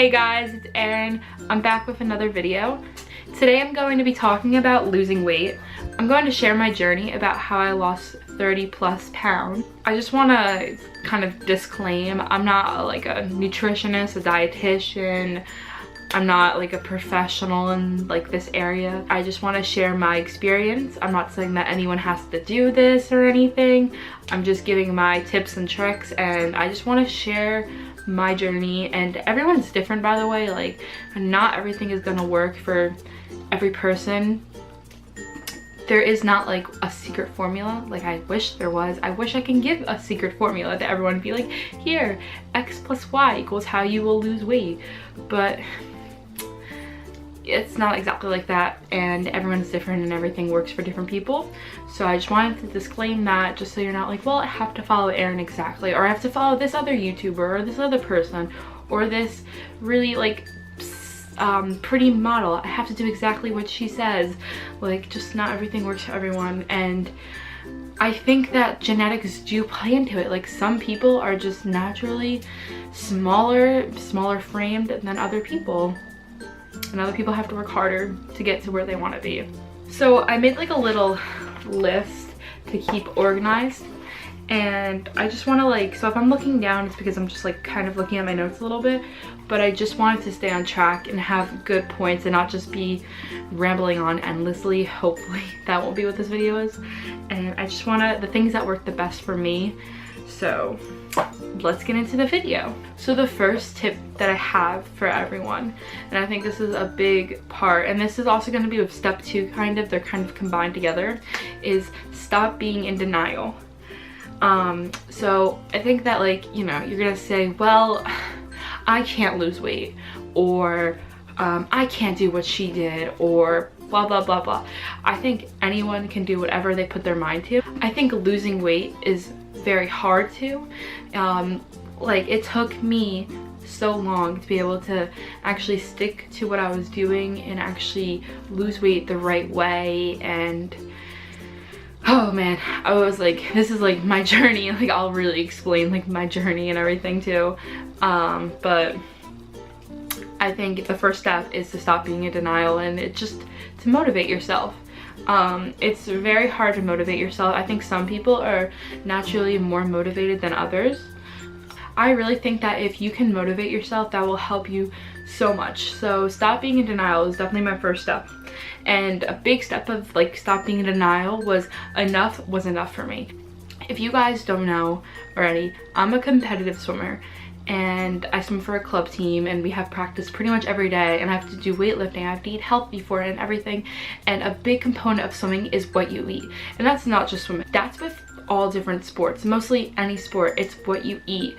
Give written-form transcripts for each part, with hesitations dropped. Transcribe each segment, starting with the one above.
Hey guys, it's Erin. I'm back with another video. Today I'm going to be talking about losing weight. I'm going to share my journey about how I lost 30+ pounds. I just want to kind of disclaim, I'm not like a nutritionist, a dietitian. I'm not like a professional in like this area. I just want to share my experience. I'm not saying that anyone has to do this or anything. I'm just giving my tips and tricks, and I just want to share my journey. And everyone's different, by the way. Like, not everything is gonna work for every person. There is not like a secret formula. Like, I wish there was. I wish I can give a secret formula to everyone and be like, here, X plus Y equals how you will lose weight. But it's not exactly like that, and everyone's different and everything works for different people. So I just wanted to disclaim that, just so you're not like, well, I have to follow Erin exactly, or I have to follow this other YouTuber or this other person or this really like pretty model. I have to do exactly what she says. Like, just not everything works for everyone. And I think that genetics do play into it. Like, some people are just naturally smaller framed than other people, and other people have to work harder to get to where they want to be. So I made like a little list to keep organized, and I just want to like, so if I'm looking down, it's because I'm just like kind of looking at my notes a little bit, but I just wanted to stay on track and have good points and not just be rambling on endlessly. Hopefully that won't be what this video is. And I just want to, the things that work the best for me. So let's get into the video. So the first tip that I have for everyone, and I think this is a big part, and this is also going to be with step 2 kind of, they're kind of combined together, is stop being in denial. So I think that, like, you know, you're gonna say, well, I can't lose weight, or I can't do what she did, or blah blah blah blah. I think anyone can do whatever they put their mind to. I think losing weight is very hard to. Like, it took me so long to be able to actually stick to what I was doing and actually lose weight the right way. And oh man, I was like, this is like my journey. Like, I'll really explain like my journey and everything too. But I think the first step is to stop being in denial, and it just to motivate yourself. It's very hard to motivate yourself. I think some people are naturally more motivated than others. I really think that if you can motivate yourself, that will help you so much. So stop being in denial is definitely my first step. And a big step of like stop being in denial was enough for me. If you guys don't know already, I'm a competitive swimmer, and I swim for a club team, and we have practice pretty much every day, and I have to do weightlifting, I have to eat healthy for it and everything. And a big component of swimming is what you eat, and that's not just swimming, that's with all different sports, mostly any sport. It's what you eat.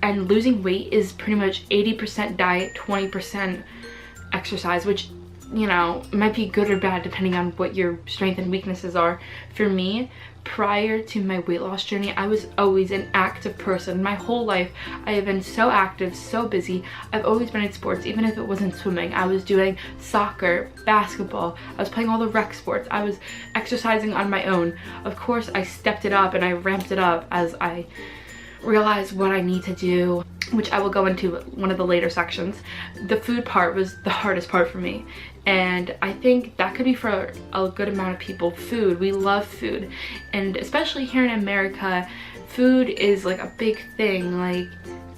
And losing weight is pretty much 80% diet, 20% exercise, which, you know, might be good or bad depending on what your strengths and weaknesses are. For me, prior to my weight loss journey, I was always an active person. My whole life I have been so active, so busy. I've always been in sports, even if it wasn't swimming. I was doing soccer, basketball, I was playing all the rec sports, I was exercising on my own. Of course, I stepped it up and I ramped it up as I realized what I need to do, which I will go into one of the later sections. The food part was the hardest part for me, and I think that could be for a good amount of people. Food, we love food, and especially here in America, food is like a big thing. Like,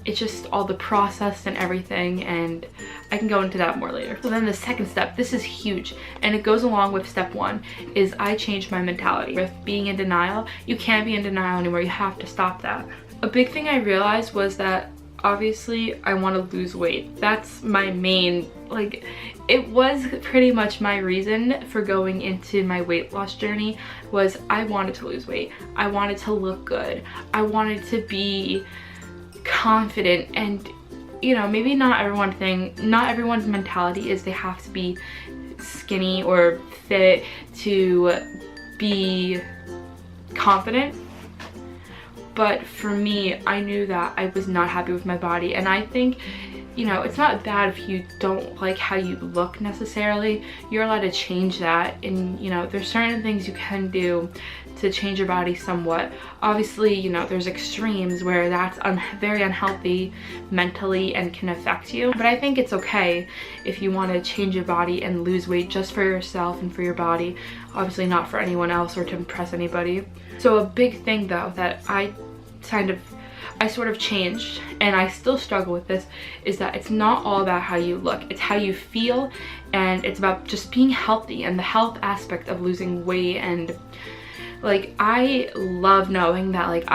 it's just all the processed and everything, and I can go into that more later. So then the second step, this is huge, and it goes along with step 1, is I changed my mentality. With being in denial, you can't be in denial anymore. You have to stop that. A big thing I realized was that obviously I want to lose weight. That's my main, like, it was pretty much my reason for going into my weight loss journey, was I wanted to lose weight. I wanted to look good. I wanted to be confident. And, you know, maybe not everyone's mentality is they have to be skinny or fit to be confident. But for me, I knew that I was not happy with my body, and I think, you know, it's not bad if you don't like how you look necessarily. You're allowed to change that, and, you know, there's certain things you can do to change your body somewhat. Obviously, you know, there's extremes where that's very unhealthy mentally and can affect you, but I think it's okay if you want to change your body and lose weight just for yourself and for your body, obviously not for anyone else or to impress anybody. So a big thing though that I sort of changed, and I still struggle with this, is that it's not all about how you look, it's how you feel, and it's about just being healthy and the health aspect of losing weight. And like, I love knowing that like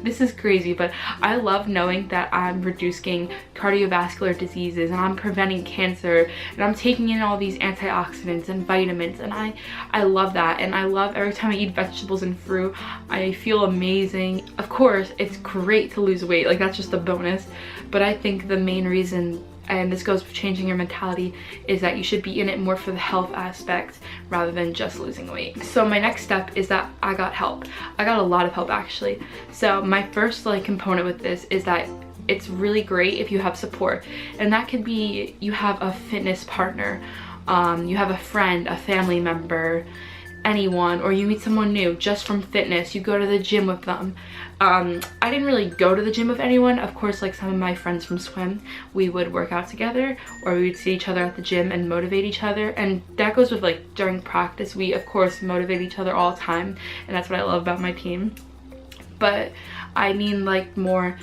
this is crazy, but I love knowing that I'm reducing cardiovascular diseases and I'm preventing cancer and I'm taking in all these antioxidants and vitamins, and I love that. And I love every time I eat vegetables and fruit, I feel amazing. Of course, it's great to lose weight, like that's just a bonus, but I think the main reason, and this goes with changing your mentality, is that you should be in it more for the health aspect rather than just losing weight. So my next step is that I got help. I got a lot of help actually. So my first like component with this is that it's really great if you have support, and that could be you have a fitness partner, you have a friend, a family member, anyone, or you meet someone new just from fitness, you go to the gym with them. I didn't really go to the gym with anyone. Of course, like some of my friends from swim, we would work out together, or we would see each other at the gym and motivate each other, and that goes with like during practice, we of course motivate each other all the time, and that's what I love about my team. But I mean like more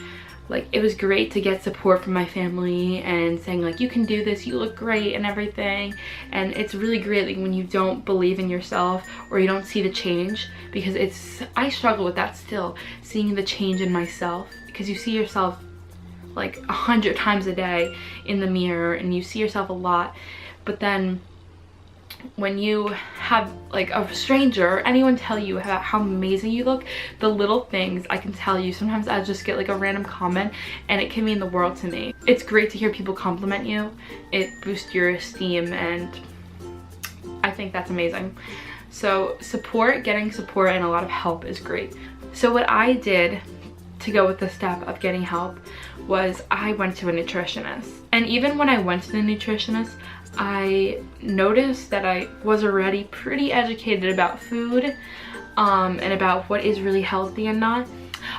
like, it was great to get support from my family and saying like, you can do this, you look great and everything. And it's really great like when you don't believe in yourself or you don't see the change, because I struggle with that still, seeing the change in myself, because you see yourself like 100 times a day in the mirror and you see yourself a lot, but then when you have like a stranger or anyone tell you about how amazing you look, the little things, I can tell you, sometimes I just get like a random comment and it can mean the world to me. It's great to hear people compliment you. It boosts your esteem, and I think that's amazing. So getting support and a lot of help is great. So what I did to go with the step of getting help was I went to a nutritionist. And even when I went to the nutritionist, I noticed that I was already pretty educated about food and about what is really healthy and not.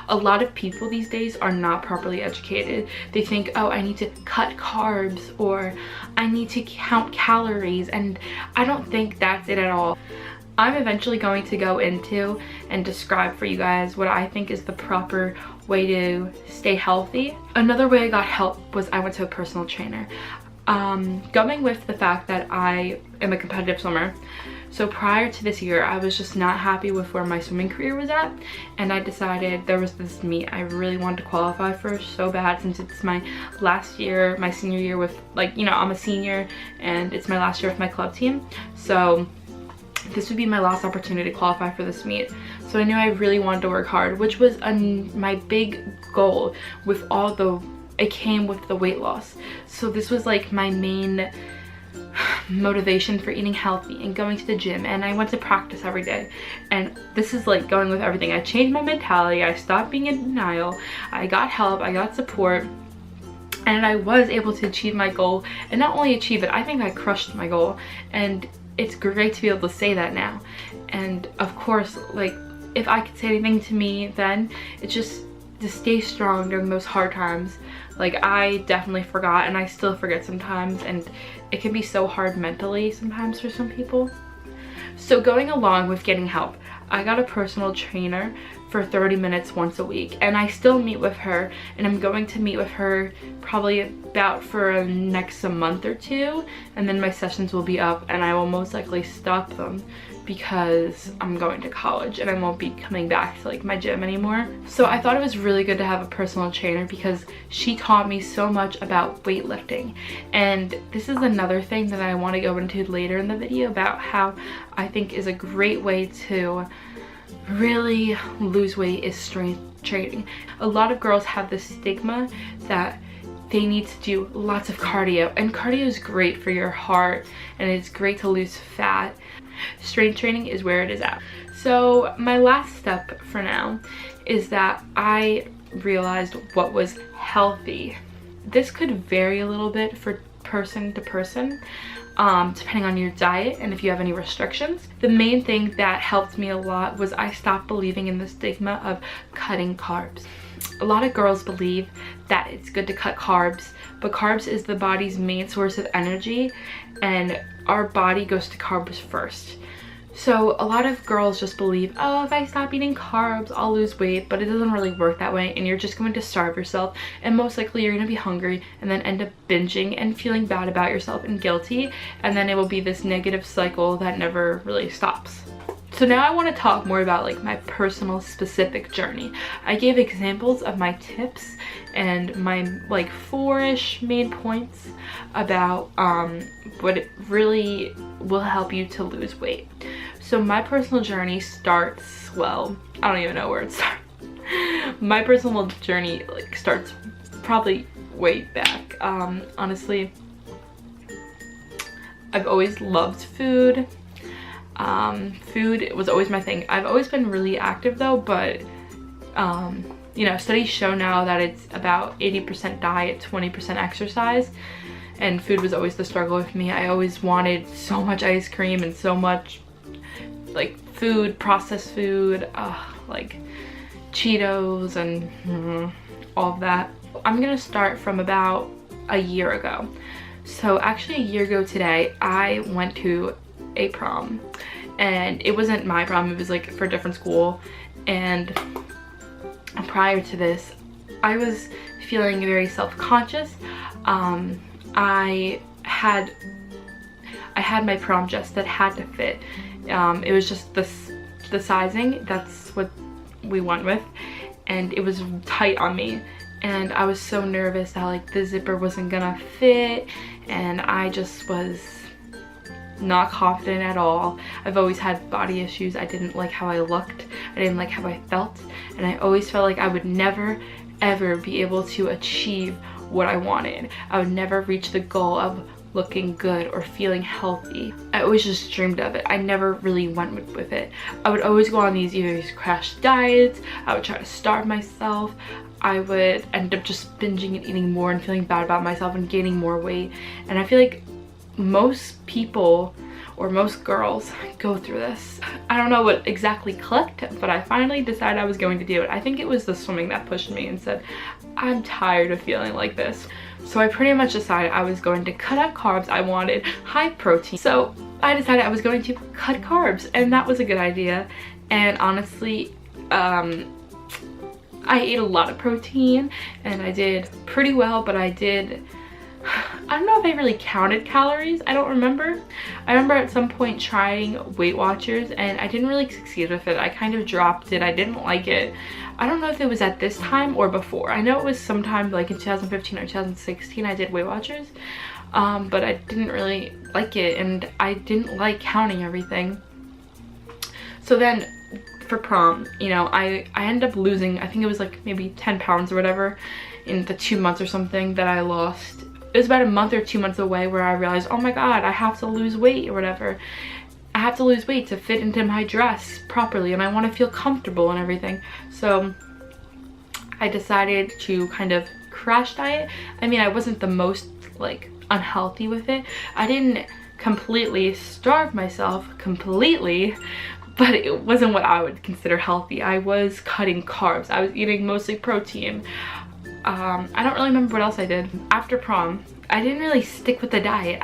A lot of people these days are not properly educated. They think, oh, I need to cut carbs or I need to count calories, and I don't think that's it at all. I'm eventually going to go into and describe for you guys what I think is the proper way to stay healthy. Another way I got help was I went to a personal trainer. Going with the fact that I am a competitive swimmer, so prior to this year I was just not happy with where my swimming career was at, and I decided there was this meet I really wanted to qualify for so bad, since it's my last year, my senior year with, like, you know, I'm a senior and it's my last year with my club team, so this would be my last opportunity to qualify for this meet. So I knew I really wanted to work hard, which was my big goal with all it came with the weight loss. So this was like my main motivation for eating healthy and going to the gym, and I went to practice every day. And this is like going with everything. I changed my mentality, I stopped being in denial, I got help, I got support, and I was able to achieve my goal. And not only achieve it, I think I crushed my goal, and it's great to be able to say that now. And of course, like, if I could say anything to me then, it's just to stay strong during those hard times. Like, I definitely forgot, and I still forget sometimes, and it can be so hard mentally sometimes for some people. So going along with getting help, I got a personal trainer for 30 minutes once a week, and I still meet with her, and I'm going to meet with her probably about for next month or two, and then my sessions will be up, and I will most likely stop them because I'm going to college and I won't be coming back to like my gym anymore. So I thought it was really good to have a personal trainer because she taught me so much about weightlifting. And this is another thing that I want to go into later in the video about how I think is a great way to really lose weight is strength training. A lot of girls have this stigma that they need to do lots of cardio, and cardio is great for your heart and it's great to lose fat. Strength training is where it is at. So my last step for now is that I realized what was healthy. This could vary a little bit person to person, depending on your diet and if you have any restrictions. The main thing that helped me a lot was I stopped believing in the stigma of cutting carbs. A lot of girls believe that it's good to cut carbs, but carbs is the body's main source of energy, and our body goes to carbs first. So a lot of girls just believe, oh, if I stop eating carbs, I'll lose weight, but it doesn't really work that way, and you're just going to starve yourself, and most likely you're going to be hungry and then end up binging and feeling bad about yourself and guilty, and then it will be this negative cycle that never really stops. So now I want to talk more about like my personal specific journey. I gave examples of my tips and my like 4-ish main points about what it really will help you to lose weight. So my personal journey starts, well, I don't even know where it starts. My personal journey like starts probably way back. Honestly, I've always loved food. Food was always my thing. I've always been really active though, but you know, studies show now that it's about 80% diet, 20% exercise, and food was always the struggle with me. I always wanted so much ice cream and so much like food, processed food, like Cheetos and all of that. I'm gonna start from about a year ago. So actually a year ago today, I went to a prom, and it wasn't my prom, it was like for a different school. And prior to this, I was feeling very self-conscious. I had my prom dress that had to fit. It was just the sizing, that's what we went with, and it was tight on me, and I was so nervous that like the zipper wasn't gonna fit, and I just was not confident at all. I've always had body issues. I didn't like how I looked, I didn't like how I felt, and I always felt like I would never ever be able to achieve what I wanted. I would never reach the goal of looking good or feeling healthy. I always just dreamed of it. I never really went with it. I would always go on these crash diets. I would try to starve myself. I would end up just binging and eating more and feeling bad about myself and gaining more weight. And I feel like most people or most girls go through this. I don't know what exactly clicked, but I finally decided I was going to do it. I think it was the swimming that pushed me and said, I'm tired of feeling like this. So I pretty much decided I was going to cut out carbs. I wanted high protein. So I decided I was going to cut carbs, and that was a good idea. And honestly, I ate a lot of protein and I did pretty well, but I don't know if I really counted calories. I don't remember. I remember at some point trying Weight Watchers and I didn't really succeed with it. I kind of dropped it. I didn't like it. I don't know if it was at this time or before. I know it was sometime like in 2015 or 2016 I did Weight Watchers, but I didn't really like it and I didn't like counting everything. So then for prom, you know, I ended up losing, I think it was like maybe 10 pounds or whatever in the 2 months or something that I lost. It was about a month or 2 months away where I realized, oh my god, I have to lose weight or whatever. I have to lose weight to fit into my dress properly, and I want to feel comfortable and everything. So I decided to kind of crash diet. I mean, I wasn't the most like unhealthy with it. I didn't completely starve myself completely, but it wasn't what I would consider healthy. I was cutting carbs. I was eating mostly protein. I don't really remember what else I did. After prom, I didn't really stick with the diet.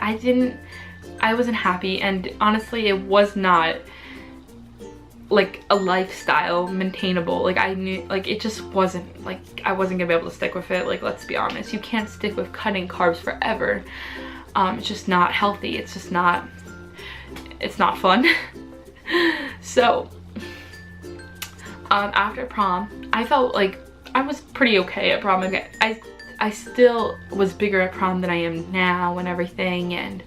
I wasn't happy, and honestly it was not like a lifestyle maintainable. Like I knew, like it just wasn't, like I wasn't gonna be able to stick with it. Like, let's be honest, you can't stick with cutting carbs forever. It's just not healthy. It's just not, it's not fun. So after prom, I felt like I was pretty okay at prom. I still was bigger at prom than I am now and everything, and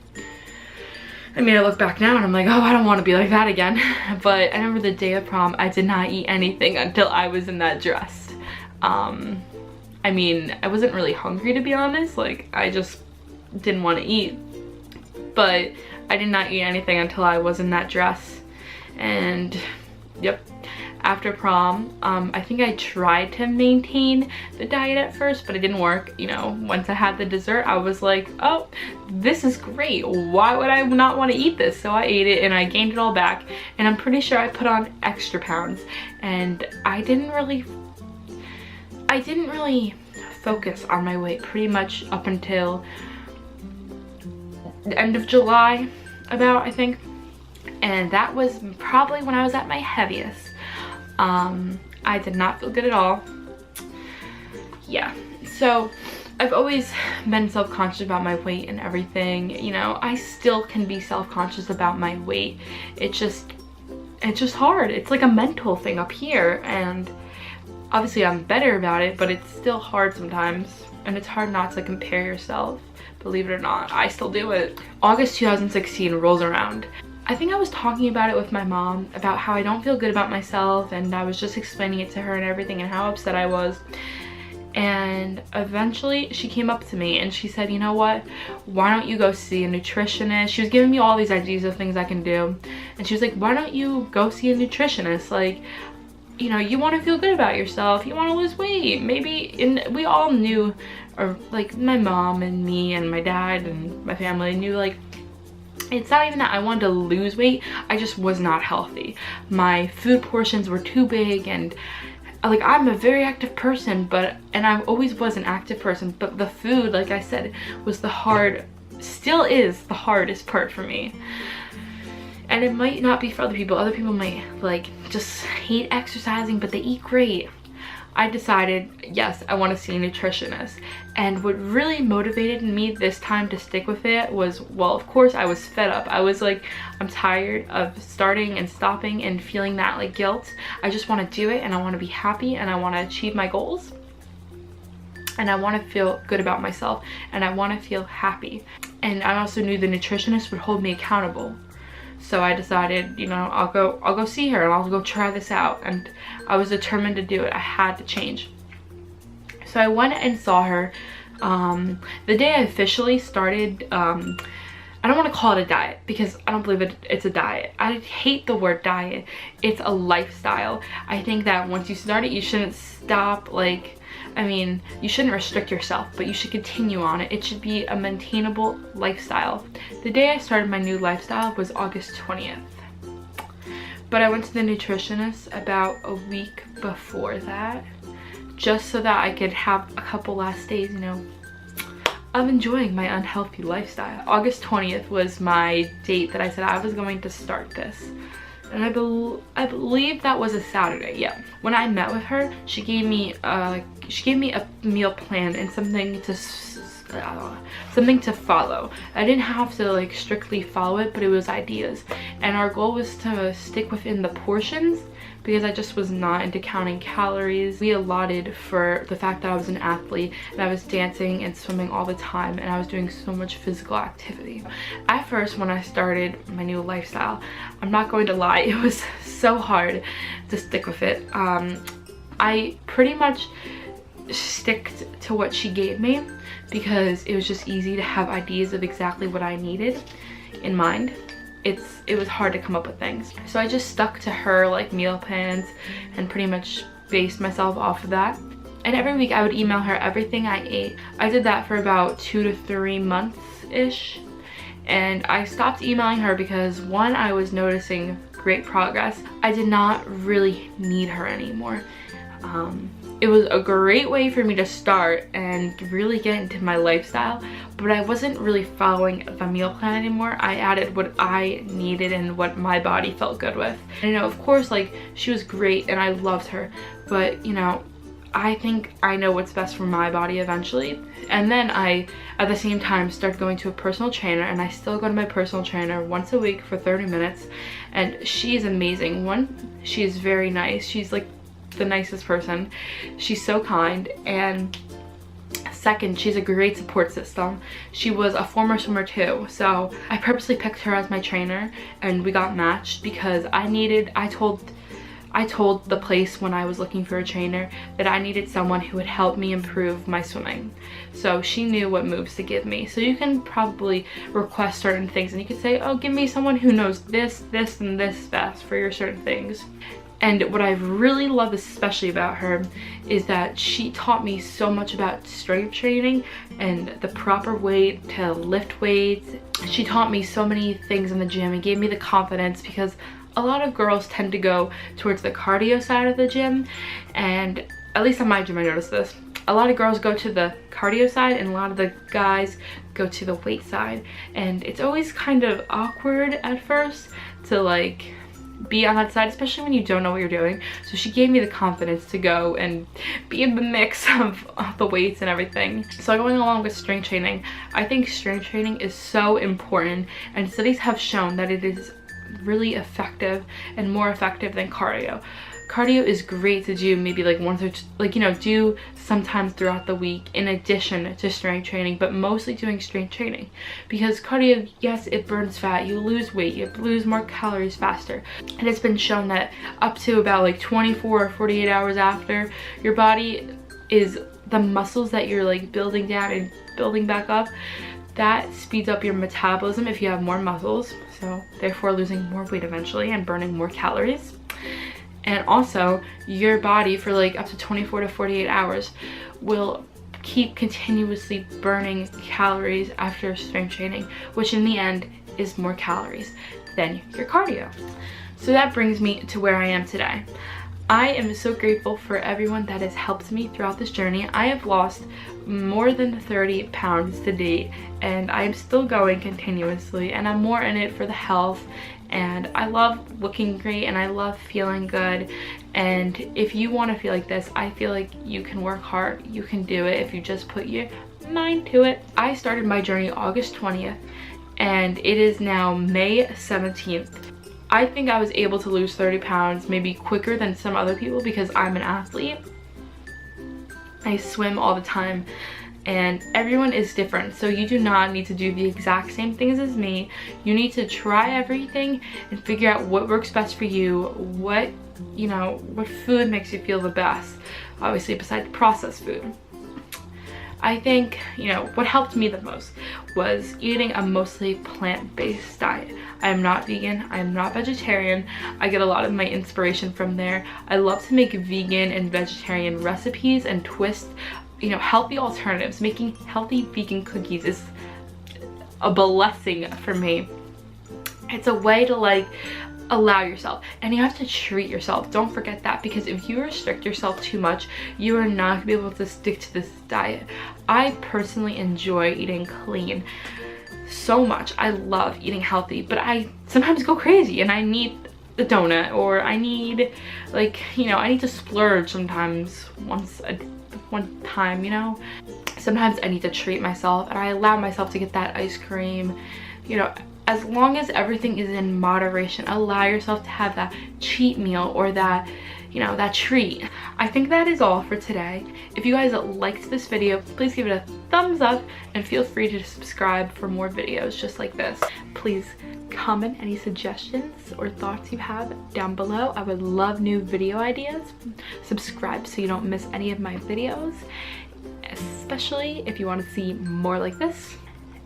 I mean, I look back now and I'm like, oh, I don't want to be like that again. But I remember the day of prom, I did not eat anything until I was in that dress. I mean, I wasn't really hungry, to be honest. Like, I just didn't want to eat. But I did not eat anything until I was in that dress. And yep, after prom. I think I tried to maintain the diet at first, but it didn't work. You know, once I had the dessert, I was like, oh, this is great. Why would I not want to eat this? So I ate it and I gained it all back, and I'm pretty sure I put on extra pounds, and I didn't really focus on my weight pretty much up until the end of July, about, I think. And that was probably when I was at my heaviest. I did not feel good at all. Yeah, so I've always been self-conscious about my weight and everything. You know, I still can be self-conscious about my weight. It's just hard. It's like a mental thing up here, and obviously I'm better about it, but it's still hard sometimes, and it's hard not to compare yourself. Believe it or not, I still do it. August 2016 rolls around. I think I was talking about it with my mom, about how I don't feel good about myself, and I was just explaining it to her and everything and how upset I was. And eventually she came up to me and she said, you know what, why don't you go see a nutritionist? She was giving me all these ideas of things I can do, and she was like, why don't you go see a nutritionist? Like, you know, you want to feel good about yourself, you want to lose weight, maybe. And we all knew, or like my mom and me and my dad and my family knew, like, it's not even that I wanted to lose weight, I just was not healthy. My food portions were too big, and like, I'm a very active person, and I always was an active person, but the food, like I said, was still is the hardest part for me. And it might not be for other people. Other people might like just hate exercising, but they eat great. I decided, yes, I want to see a nutritionist. And what really motivated me this time to stick with it was, well, of course I was fed up. I was like, I'm tired of starting and stopping and feeling that like guilt. I just want to do it, and I want to be happy, and I want to achieve my goals. And I want to feel good about myself, and I want to feel happy. And I also knew the nutritionist would hold me accountable. So I decided, you know, I'll go see her and I'll go try this out. And I was determined to do it. I had to change. So I went and saw her. The day I officially started, I don't want to call it a diet because I don't believe it's a diet. I hate the word diet. It's a lifestyle. I think that once you start it, you shouldn't stop. Like, I mean, you shouldn't restrict yourself, but you should continue on it. It should be a maintainable lifestyle. The day I started my new lifestyle was August 20th. But I went to the nutritionist about a week before that, just so that I could have a couple last days, you know, of enjoying my unhealthy lifestyle. August 20th was my date that I said I was going to start this. And I believe that was a Saturday. Yeah. When I met with her, she gave me a meal plan and something to follow. I didn't have to like strictly follow it, but it was ideas. And our goal was to stick within the portions, because I just was not into counting calories. We allotted for the fact that I was an athlete and I was dancing and swimming all the time, and I was doing so much physical activity. At first, when I started my new lifestyle, I'm not going to lie, it was so hard to stick with it. I pretty much sticked to what she gave me because it was just easy to have ideas of exactly what I needed in mind. It was hard to come up with things. So I just stuck to her like meal plans and pretty much based myself off of that. And every week I would email her everything I ate. I did that for about 2 to 3 months-ish. And I stopped emailing her because, one, I was noticing great progress. I did not really need her anymore. It was a great way for me to start and really get into my lifestyle, but I wasn't really following the meal plan anymore. I added what I needed and what my body felt good with. And, you know, of course, like, she was great and I loved her, but, you know, I think I know what's best for my body eventually. And then I, at the same time, started going to a personal trainer, and I still go to my personal trainer once a week for 30 minutes. And she's amazing. One, she's very nice. She's like the nicest person. She's so kind. And second, she's a great support system. She was a former swimmer too, so I purposely picked her as my trainer, and we got matched because I told the place when I was looking for a trainer that I needed someone who would help me improve my swimming. So she knew what moves to give me. So you can probably request certain things, and you could say, oh, give me someone who knows this, this, and this best for your certain things. And what I really love especially about her is that she taught me so much about strength training and the proper way to lift weights. She taught me so many things in the gym and gave me the confidence, because a lot of girls tend to go towards the cardio side of the gym, and at least on my gym I noticed this. A lot of girls go to the cardio side and a lot of the guys go to the weight side, and it's always kind of awkward at first to like be on that side, especially when you don't know what you're doing. So she gave me the confidence to go and be in the mix of the weights and everything. So going along with strength training, I think strength training is so important, and studies have shown that it is really effective and more effective than cardio. Cardio is great to do maybe like once or like, you know, do sometimes throughout the week in addition to strength training, but mostly doing strength training, because cardio, yes, it burns fat, you lose weight, you lose more calories faster, and it's been shown that up to about like 24 or 48 hours after, your body is, the muscles that you're like building down and building back up, that speeds up your metabolism if you have more muscles, so therefore losing more weight eventually and burning more calories. And also your body for like up to 24 to 48 hours will keep continuously burning calories after strength training, which in the end is more calories than your cardio. So that brings me to where I am today. I am so grateful for everyone that has helped me throughout this journey. I have lost more than 30 pounds to date, and I am still going continuously, and I'm more in it for the health, and I love looking great and I love feeling good. And if you want to feel like this, I feel like you can work hard, you can do it if you just put your mind to it. I started my journey August 20th and it is now May 17th. I think I was able to lose 30 pounds maybe quicker than some other people because I'm an athlete. I swim all the time, and everyone is different, so you do not need to do the exact same things as me. You need to try everything and figure out what works best for you, what, you know, what food makes you feel the best, obviously besides processed food. I think, you know, what helped me the most was eating a mostly plant-based diet. I am not vegan, I am not vegetarian. I get a lot of my inspiration from there. I love to make vegan and vegetarian recipes and twist, you know, healthy alternatives. Making healthy vegan cookies is a blessing for me. It's a way to like allow yourself, and you have to treat yourself. Don't forget that, because if you restrict yourself too much, you are not gonna be able to stick to this diet. I personally enjoy eating clean so much. I love eating healthy, but I sometimes go crazy and I need a donut, or I need, like, you know, I need to splurge sometimes one time, you know. Sometimes I need to treat myself, and I allow myself to get that ice cream, you know. As long as everything is in moderation, allow yourself to have that cheat meal or that, you know, that treat. I think that is all for today. If you guys liked this video, please give it a thumbs up and feel free to subscribe for more videos just like this. Please comment any suggestions or thoughts you have down below. I would love new video ideas. Subscribe so you don't miss any of my videos, especially if you want to see more like this.